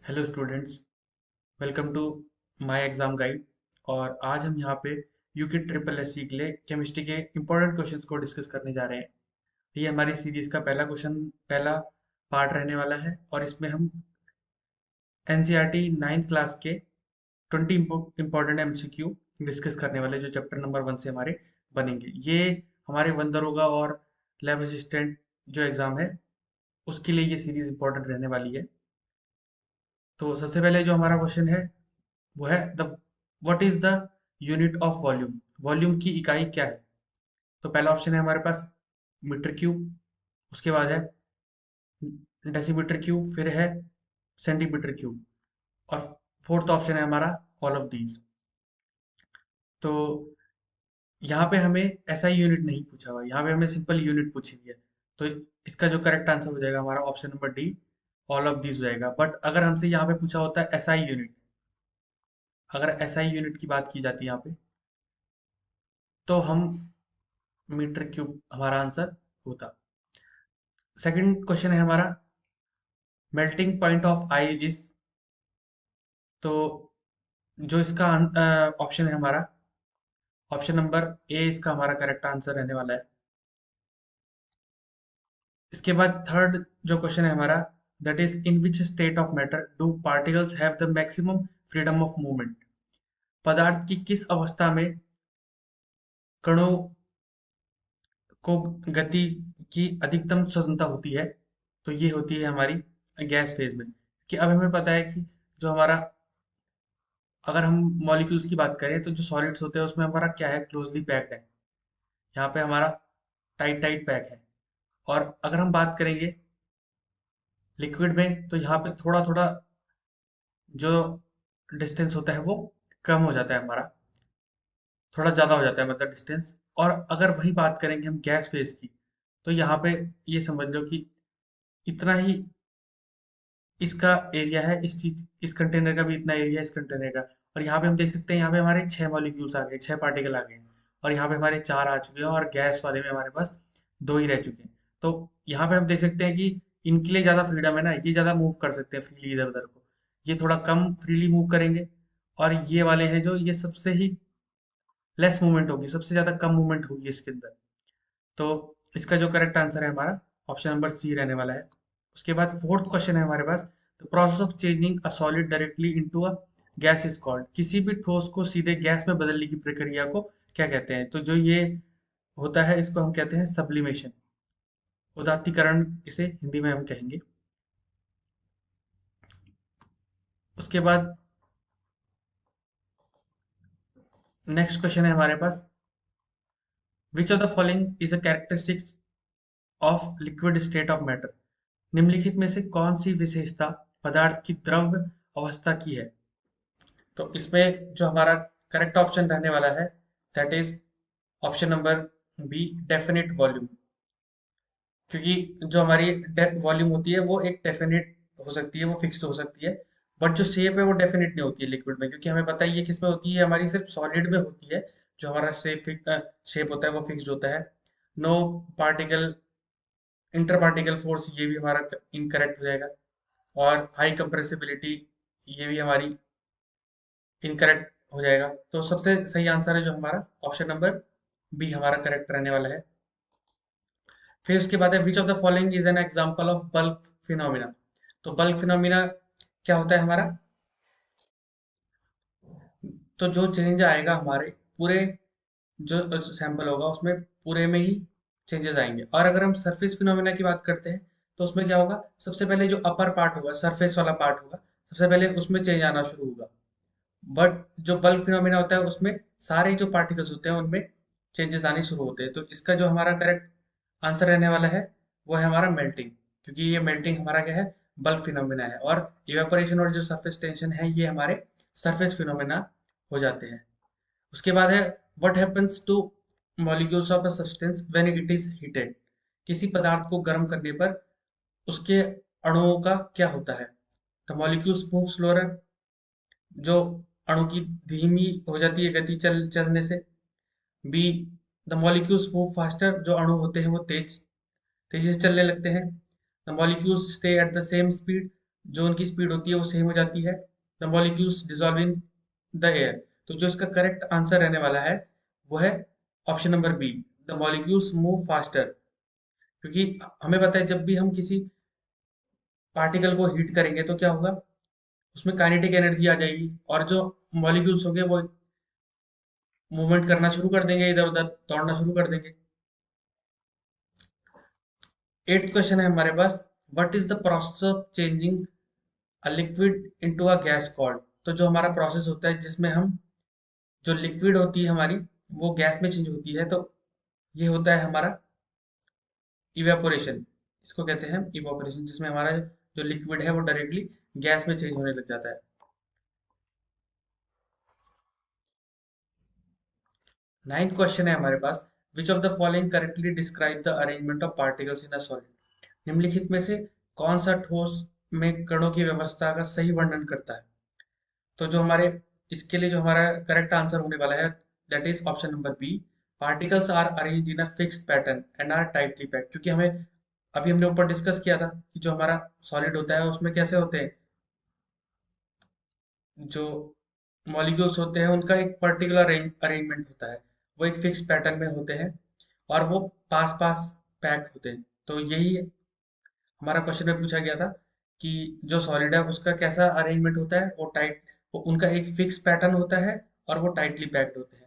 Hello students, welcome to my exam guide. और आज हम यहाँ पे यूके ट्रिपल एस सी के लिए केमिस्ट्री के इम्पोर्टेंट क्वेश्चंस को डिस्कस करने जा रहे हैं। ये हमारी सीरीज का पहला पार्ट रहने वाला है और इसमें हम एनसीईआरटी 9th क्लास के 20 इम्पोर्टेंट एमसीक्यू डिस्कस करने वाले, जो चैप्टर नंबर 1 से हमारे बनेंगे। ये हमारे वन दरोगा और लैब असिस्टेंट जो एग्ज़ाम है उसके लिए ये सीरीज इंपॉर्टेंट रहने वाली है। तो सबसे पहले जो हमारा क्वेश्चन है वो है the what is the unit of volume. Volume की इकाई क्या है? तो पहला ऑप्शन है हमारे पास मीटर क्यूब, उसके बाद है डेसीमीटर क्यूब, फिर है सेंटीमीटर क्यूब, और फोर्थ ऑप्शन है हमारा ऑल ऑफ दीज। तो यहाँ पे हमें ऐसा ही यूनिट नहीं पूछा हुआ, यहाँ पे हमें सिंपल यूनिट पूछी हुई है। तो इसका जो करेक्ट आंसर हो जाएगा हमारा option number D, all of these हो जाएगा। बट अगर हमसे यहाँ पे पूछा होता है एसआई यूनिट, अगर एसआई यूनिट की बात की जाती है यहाँ पे, तो हम मीटर क्यूब हमारा आंसर होता। सेकंड क्वेश्चन है हमारा melting point of I is. तो जो इसका ऑप्शन है हमारा, ऑप्शन नंबर ए इसका हमारा करेक्ट आंसर रहने वाला है। इसके बाद थर्ड जो क्वेश्चन है हमारा, that is in which state of matter do particles have the maximum freedom of movement. पदार्थ की किस अवस्था में कणों को गति की अधिकतम स्वतंत्रता होती है? तो ये होती है हमारी गैस फेज में। कि अब हमें पता है कि जो हमारा, अगर हम मॉलिक्यूल्स की बात करें तो जो सॉलिड्स होते हैं उसमें हमारा क्या है, क्लोजली पैक्ड है। यहाँ पे हमारा टाइट टाइट पैक है। और अगर हम बात करेंगे लिक्विड में, तो यहाँ पे थोड़ा थोड़ा जो डिस्टेंस होता है वो कम हो जाता है हमारा, थोड़ा ज़्यादा हो जाता है मतलब डिस्टेंस। और अगर वही बात करेंगे हम गैस फेज की, तो यहाँ पे ये समझ लो कि इतना ही इसका एरिया है, इस चीज इस कंटेनर का भी इतना एरिया है इस कंटेनर का। और यहाँ पे हम देख सकते हैं, यहाँ पे हमारे 6 मॉलिक्यूल्स आ गए, 6 पार्टिकल आ गए, और यहाँ पे हमारे 4 आ चुके हैं, और गैस वाले में हमारे पास 2 ही रह चुके हैं। तो यहाँ पे हम देख सकते हैं कि इनके लिए ज़्यादा फ्रीडम है ना, ये ज़्यादा मूव कर सकते हैं फ्रीली इधर उधर को, ये थोड़ा कम फ्रीली मूव करेंगे। और ये वाले हैं जो, ये सबसे ही लेस मूवमेंट होगी, सबसे ज़्यादा कम मूवमेंट होगी इसके अंदर। तो इसका जो करेक्ट आंसर है हमारा ऑप्शन नंबर सी रहने वाला है। उसके बाद फोर्थ क्वेश्चन है हमारे पास, the process of changing a solid directly into a gas is called. किसी भी ठोस को सीधे गैस में बदलने की प्रक्रिया को क्या कहते हैं? तो जो ये होता है इसको हम कहते हैं सब्लिमेशन, उदात्तीकरण इसे हिंदी में हम कहेंगे। उसके बाद नेक्स्ट क्वेश्चन है हमारे पास, which of the following is a characteristics of liquid state of matter. निम्नलिखित में से कौन सी विशेषता पदार्थ की द्रव अवस्था की है? तो इसमें जो हमारा करेक्ट ऑप्शन रहने वाला है, that is option number B, definite volume. क्योंकि जो हमारी वॉल्यूम होती है वो एक डेफिनेट हो सकती है, वो फिक्स्ड हो सकती है। बट जो शेप है वो डेफिनेट नहीं होती है लिक्विड में, क्योंकि हमें पता है ये किस में होती है, हमारी सिर्फ सॉलिड में होती है। जो हमारा शेप होता है वो फिक्स्ड होता है। No particle inter particle force, ये भी हमारा इनकरेक्ट हो जाएगा। और हाई कंप्रेसिबिलिटी, ये भी हमारी इनकरेक्ट हो जाएगा। तो सबसे सही आंसर है जो हमारा ऑप्शन नंबर बी हमारा करेक्ट रहने वाला है। फिर उसके बाद है विच of the following is an example of bulk phenomena. तो बल्क फिनोमिना क्या होता है हमारा? तो जो चेंज आएगा हमारे पूरे जो सैंपल होगा उसमें पूरे में ही चेंजेस आएंगे। और अगर हम सरफेस फिनोमिना की बात करते हैं, तो उसमें क्या होगा, सबसे पहले जो अपर पार्ट होगा, सरफेस वाला पार्ट होगा, सबसे पहले उसमें चेंज आना शुरू होगा। बट जो बल्क फिनोमिना होता है उसमें सारे जो पार्टिकल्स होते हैं उनमें चेंजेस आने शुरू होते हैं। तो इसका जो हमारा करेक्ट आंसर रहने वाला है वो है हमारा मेल्टिंग, क्योंकि ये मेल्टिंग हमारा क्या है, बल्क फिनोमिना है। और इवेपोरेशन और जो सरफेस टेंशन है ये हमारे सरफेस फिनोमिना हो जाते हैं। उसके बाद है what happens two molecules of a substance when it is heated. किसी पदार्थ को गर्म करने पर उसके अणुओं का क्या होता है? द मॉलिक्यूल्स मूव स्लोअर, जो अणु की धीमी हो जाती है गति चलने से। B, the molecules move faster, जो अणु होते हैं वो तेजी से चलने लगते हैं। The molecules stay at the same speed, जो उनकी स्पीड होती है वो सेम हो जाती है। The molecules dissolve in the air. तो जो इसका करेक्ट आंसर रहने वाला है वो है option number B, the molecules move faster. क्योंकि हमें पता है जब भी हम किसी पार्टिकल को हीट करेंगे तो क्या होगा, उसमें काइनेटिक एनर्जी आ जाएगी और जो मॉलिक्यूल्स होंगे वो मूवमेंट करना शुरू कर देंगे, इधर उधर दौड़ना शुरू कर देंगे। एट्थ क्वेश्चन है हमारे पास, what is the process of changing a liquid into a gas called. तो जो हमारा प्रोसेस होता है जिसमें हम, जो लिक्विड होती है हमारी वो गैस में चेंज होती है, तो ये होता है हमारा इवेपोरेशन। इसको कहते हैं इवेपोरेशन, जिसमें हमारा जो लिक्विड है वो डायरेक्टली गैस में चेंज होने लग जाता है। नाइन्थ क्वेश्चन है हमारे पास, which of the following correctly describe the arrangement of particles in a solid. निम्नलिखित में से कौन सा ठोस में कणों की व्यवस्था का सही वर्णन करता है। तो जो हमारे, इसके लिए जो हमारा करेक्ट आंसर होने वाला है that is option number B, particles are arranged in a fixed pattern and are tightly packed. क्योंकि हमें अभी हमने ऊपर डिस्कस किया था कि जो हमारा सॉलिड होता है उसमें कैसे होते हैं, जो मॉलिक्यूल्स होते हैं उनका एक पर्टिकुलर अरेंजमेंट होता है, वो एक फिक्स पैटर्न में होते हैं और वो पास पास पैक होते हैं। तो यही हमारा क्वेश्चन में पूछा गया था कि जो सॉलिड है उसका कैसा अरेंजमेंट होता है, वो टाइट, वो उनका एक फिक्स पैटर्न होता है और वो टाइटली पैक्ड होते हैं।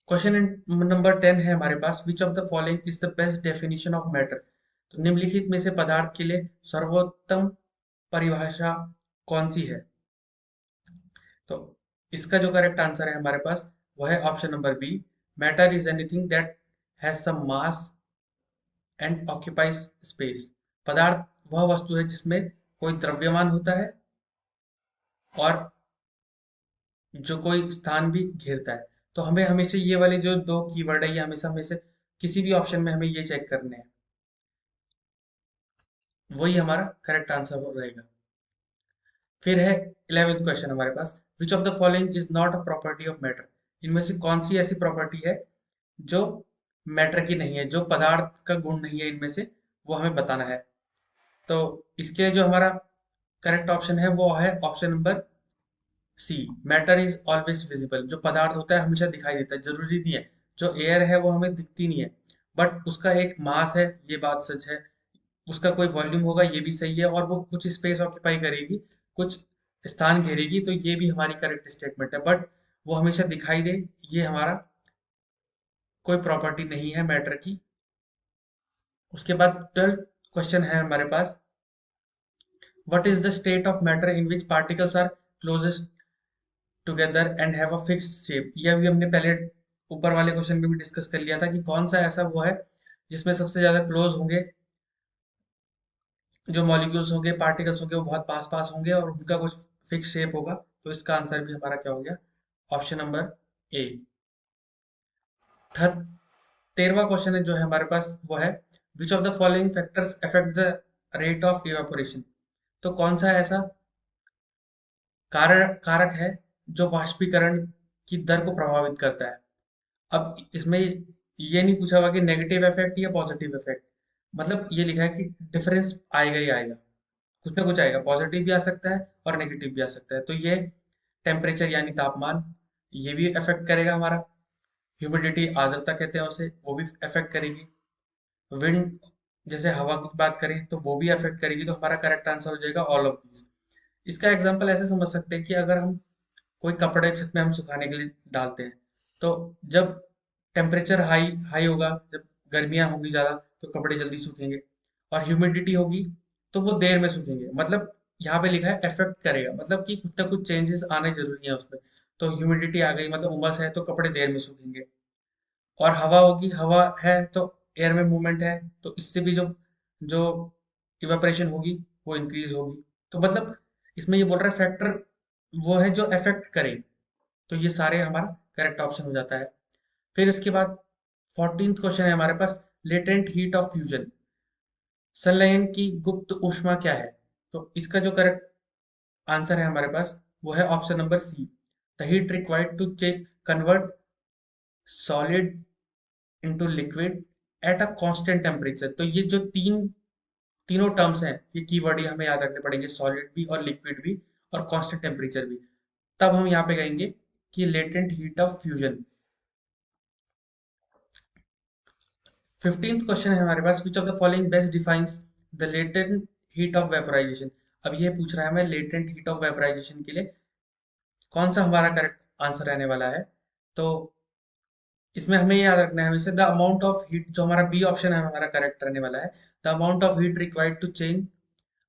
क्वेश्चन नंबर 10 है हमारे पास, which of the following is the best definition of matter. तो निम्नलिखित में से पदार्थ के लिए सर्वोत्तम परिभाषा कौन सी है। तो इसका जो करेक्ट आंसर है हमारे पास वो है option number B, matter is anything that has some mass and occupies space. पदार्थ वह वस्तु है जिसमें कोई द्रव्यमान होता है और जो कोई स्थान भी घेरता है। तो हमें हमेशा ये वाले जो दो कीवर्ड है ये हमेशा हमेशा किसी भी ऑप्शन में हमें ये चेक करने हैं, वही हमारा करेक्ट आंसर रहेगा। फिर है 11th क्वेश्चन हमारे पास, which of the following is not a property of matter. इनमें से कौन सी ऐसी प्रॉपर्टी है जो मैटर की नहीं है, जो पदार्थ का गुण नहीं है इनमें से, वो हमें बताना है। तो इसके लिए जो हमारा करेक्ट ऑप्शन है वो है option number C, matter is always visible. जो पदार्थ होता है हमेशा दिखाई देता है, जरूरी नहीं है। जो एयर है वो हमें दिखती नहीं है, बट उसका एक मास है, ये बात सच है। उसका कोई वॉल्यूम होगा, ये भी सही है, और वो कुछ स्पेस ऑक्यूपाई करेगी, कुछ स्थान घेरेगी, तो ये भी हमारी करेक्ट स्टेटमेंट है। बट वो हमेशा दिखाई दे, ये हमारा कोई प्रॉपर्टी नहीं है मैटर की। उसके बाद 12th क्वेश्चन है हमारे पास, what is the state of matter in which particles are closest together and have a fixed shape. ये अभी हमने पहले ऊपर वाले क्वेश्चन में भी डिस्कस कर लिया था कि कौन सा ऐसा वो है जिसमें सबसे ज्यादा क्लोज होंगे, जो मॉलिक्यूल्स होंगे, पार्टिकल्स होंगे, वो बहुत पास पास होंगे और उनका कुछ फिक्स शेप होगा। तो इसका आंसर भी हमारा क्या हो गया, ऑप्शन नंबर ए। 13वां क्वेश्चन है जो है हमारे पास वो है, विच of the following factors affect the rate of evaporation. तो कौन सा ऐसा कारक है जो वाष्पीकरण की दर को प्रभावित करता है। अब इसमें ये नहीं पूछा हुआ कि नेगेटिव इफेक्ट या पॉजिटिव इफेक्ट, मतलब ये लिखा है कि डिफरेंस आएगा ही आएगा, कुछ ना कुछ आएगा, पॉजिटिव भी आ सकता है और नेगेटिव भी आ सकता है। तो ये टेम्परेचर यानी तापमान, ये भी इफेक्ट करेगा हमारा। ह्यूमिडिटी, आर्द्रता कहते हैं उसे, वो भी इफेक्ट करेगी। विंड, जैसे हवा की बात करें तो वो भी अफेक्ट करेगी। तो हमारा करेक्ट आंसर हो जाएगा ऑल ऑफ दीज। इसका एग्जांपल ऐसे समझ सकते हैं कि अगर हम कोई कपड़े छत में हम सुखाने के लिए डालते हैं, तो जब टेम्परेचर हाई हाई होगा, जब गर्मियां होगी ज़्यादा, तो कपड़े जल्दी सूखेंगे, और ह्यूमिडिटी होगी तो वो देर में सूखेंगे। मतलब यहाँ पे लिखा है इफेक्ट करेगा, मतलब कि कुछ ना कुछ चेंजेस आने जरूरी है उसमें। तो ह्यूमिडिटी आ गई मतलब उमस है, तो कपड़े देर में सूखेंगे। और हवा होगी, हवा है तो एयर में मूवमेंट है, तो इससे भी जो जो इवेपोरेशन होगी वो इंक्रीज होगी। तो मतलब इसमें ये बोल रहा है फैक्टर वो है जो अफेक्ट करे। तो ये सारे हमारा करेक्ट ऑप्शन हो जाता है। फिर इसके बाद 14th क्वेश्चन है हमारे पास, लेटेंट हीट ऑफ फ्यूजन। संलयन की गुप्त ऊष्मा क्या है। तो इसका जो करेक्ट आंसर है हमारे पास वो है option number C, the heat required to check convert solid into liquid at a constant temperature. तो ये जो तीन तीनों टर्म्स हैं, ये कीवर्ड ही हमें याद रखने पड़ेंगे, सॉलिड भी और लिक्विड भी और कांस्टेंट टेम्परेचर भी। तब हम यहाँ पे कहेंगे कि latent heat of fusion. 15th question है हमारे पास, which of the following best defines the latent heat of vaporisation. अब ये पूछ रहा है हमें लेटेंट हीट ऑफ वेपोराइजेशन के लिए कौन सा हमारा करेक्ट आंसर रहने वाला है। तो इसमें हमें याद रखना है हमेशा द अमाउंट ऑफ हीट, जो हमारा बी ऑप्शन है हमारा करेक्ट रहने वाला है। The amount of heat required to change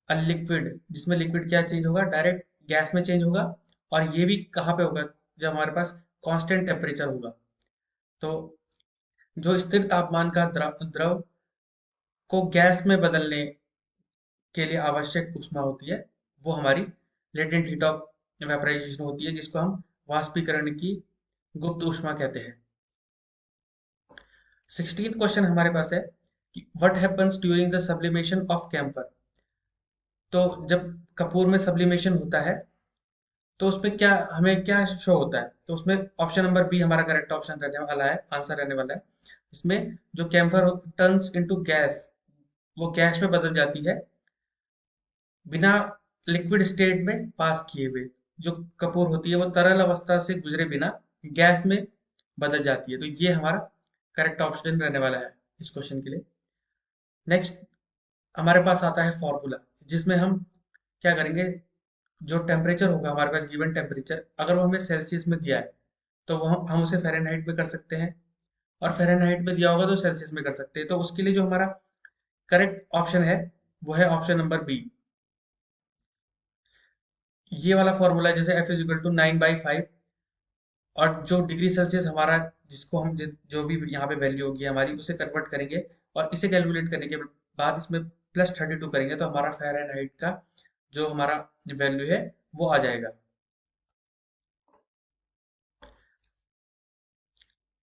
a liquid, जिसमें लिक्विड क्या चेंज होगा, डायरेक्ट गैस में चेंज होगा। और ये भी कहाँ पे होगा, जब हमारे पास कांस्टेंट टेम्परेचर होगा। तो जो स्थिर तापमान का द्रव द्रव को गैस में बदलने के लिए आवश्यक ऊष्मा होती है, वो हमारी लेटेंट हीट ऑफ वेपराइजेशन होती है, जिसको हम वाष्पीकरण की गुप्त ऊष्मा कहते हैं। 16th क्वेश्चन हमारे पास है कि what happens during the sublimation of camphor. तो जब कपूर में सब्लिमेशन होता है तो उसमें क्या हमें क्या शो होता है, तो उसमें ऑप्शन नंबर बी हमारा करेक्ट ऑप्शन रहने वाला है, आंसर रहने वाला है। इसमें जो कैम्फर टर्न्स इनटू गैस, वो गैस में बदल जाती है बिना लिक्विड स्टेट में पास किए हुए। जो कपूर होती है वो तरल अवस्था से गुजरे बिना गैस में बदल जाती है। तो ये हमारा करेक्ट ऑप्शन रहने वाला है इस क्वेश्चन के लिए। नेक्स्ट हमारे पास आता है फॉर्मूला, जिसमें हम क्या करेंगे, जो टेम्परेचर होगा हमारे पास गिवन टेम्परेचर, अगर वो हमें सेल्सियस में दिया है तो वो हम उसे फ़ारेनहाइट में कर सकते हैं, और फ़ारेनहाइट में दिया होगा तो सेल्सियस में कर सकते हैं। तो उसके लिए जो हमारा करेक्ट ऑप्शन है वो है ऑप्शन नंबर बी। ये वाला फॉर्मूला जैसे F इज इक्वल टू 9/5, और जो डिग्री सेल्सियस हमारा, जिसको हम जो भी यहाँ पे वैल्यू होगी हमारी, उसे कन्वर्ट करेंगे और इसे कैलकुलेट करने के बाद इसमें +32 करेंगे तो हमारा फ़ारेनहाइट का जो हमारा वैल्यू है वो आ जाएगा।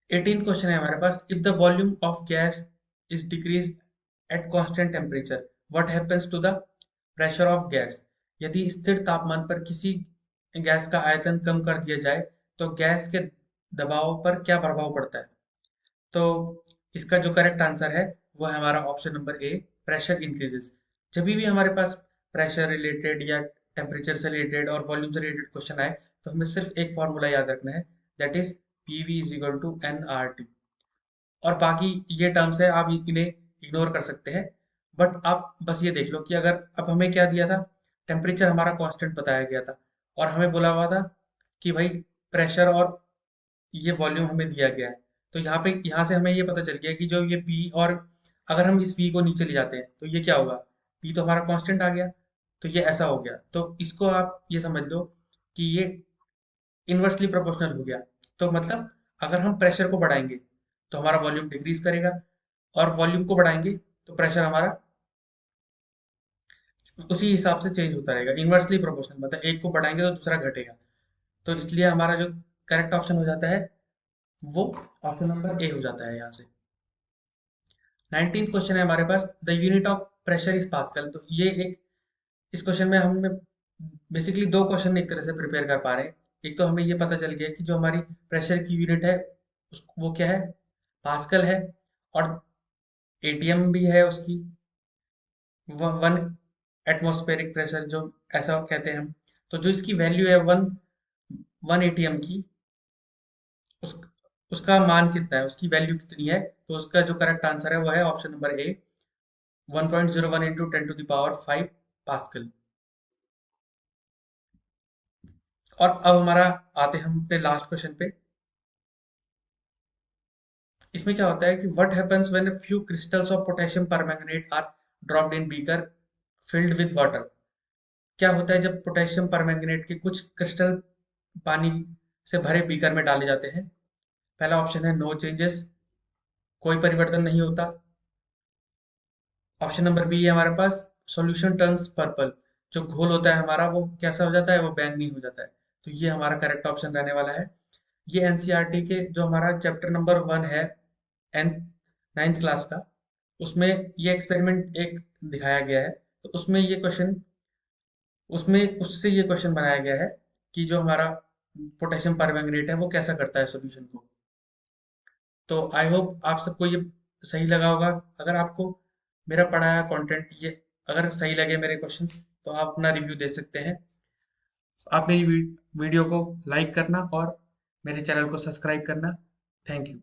18th क्वेश्चन है हमारे पास, if the volume of gas is decrease at constant temperature what happens to the pressure of gas. यदि स्थिर तापमान पर किसी गैस का आयतन कम कर दिया जाए तो गैस के दबाव पर क्या प्रभाव पड़ता है। तो इसका जो करेक्ट आंसर है वो है हमारा option number A, pressure increases. जब भी हमारे पास प्रेशर रिलेटेड या टेम्परेचर से रिलेटेड और वॉल्यूम से रिलेटेड क्वेश्चन आए तो हमें सिर्फ एक फॉर्मूला याद रखना है, that is PV is equal to NRT. और बाकी ये टर्म्स है आप इन्हें इग्नोर कर सकते हैं। बट आप बस ये देख लो कि अगर अब हमें क्या दिया था, टेम्परेचर हमारा कांस्टेंट बताया गया था और हमें बोला हुआ था कि भाई प्रेशर और ये वॉल्यूम हमें दिया गया है। तो यहाँ से हमें ये पता चल गया कि जो ये पी, और अगर हम इस पी को नीचे ले जाते हैं तो ये क्या होगा, पी तो हमारा कांस्टेंट आ गया, तो ये ऐसा हो गया। तो इसको आप ये समझ लो कि ये इन्वर्सली प्रोपोर्शनल हो गया। तो मतलब अगर हम प्रेशर को बढ़ाएंगे तो हमारा वॉल्यूम डिक्रीज करेगा, और वॉल्यूम को बढ़ाएंगे तो प्रेशर हमारा उसी हिसाब से चेंज होता रहेगा, इन्वर्सली प्रोपोर्शनल, मतलब एक को बढ़ाएंगे तो दूसरा घटेगा। तो इसलिए हमारा जो करेक्ट ऑप्शन हो जाता है वो ऑप्शन नंबर ए हो जाता है यहाँ से। 19th क्वेश्चन है हमारे पास, the unit of pressure is pascal. तो ये एक, इस क्वेश्चन में हम बेसिकली दो क्वेश्चन एक तरह से प्रिपेयर कर पा रहे हैं। एक तो हमें ये पता चल गया कि जो हमारी प्रेशर की यूनिट है वो क्या है, पास्कल है। और एटीएम भी है उसकी, 1 एटमॉस्फेरिक प्रेशर जो ऐसा कहते हैं हम। तो जो इसकी वैल्यू है 1 एटीएम की, उस उसका मान कितना है, उसकी वैल्यू कितनी है, तो उसका जो करेक्ट आंसर है वो है ऑप्शन नंबर ए, 1.01 इंटू 10⁵ पास्कल। और अब हमारा आते हैं हम अपने लास्ट क्वेश्चन पे। इसमें क्या होता है कि what happens when a few crystals of potassium permanganate are dropped in beaker filled with water. क्या होता है जब पोटेशियम परमैंगनेट के कुछ क्रिस्टल पानी से भरे बीकर में डाले जाते हैं। पहला ऑप्शन है नो चेंजेस, कोई परिवर्तन नहीं होता। ऑप्शन नंबर बी है हमारे पास, सॉल्यूशन टर्न्स पर्पल, जो घोल होता है हमारा वो कैसा हो जाता है, वो बैंगनी हो जाता है। तो ये हमारा करेक्ट ऑप्शन रहने वाला है। ये एनसीईआरटी के जो हमारा चैप्टर नंबर 1 है, एन 9th क्लास का, उसमें ये एक्सपेरिमेंट एक दिखाया गया है। तो उसमें ये क्वेश्चन, उसमें उससे ये क्वेश्चन बनाया गया है कि जो हमारा पोटेशियम परमैंगनेट है वो कैसा करता है सॉल्यूशन को। तो आई होप आप सबको ये सही लगा होगा। अगर आपको मेरा पढ़ाया कंटेंट ये अगर सही लगे मेरे क्वेश्चंस तो आप अपना रिव्यू दे सकते हैं। आप मेरी वीडियो को लाइक करना और मेरे चैनल को सब्सक्राइब करना। Thank you.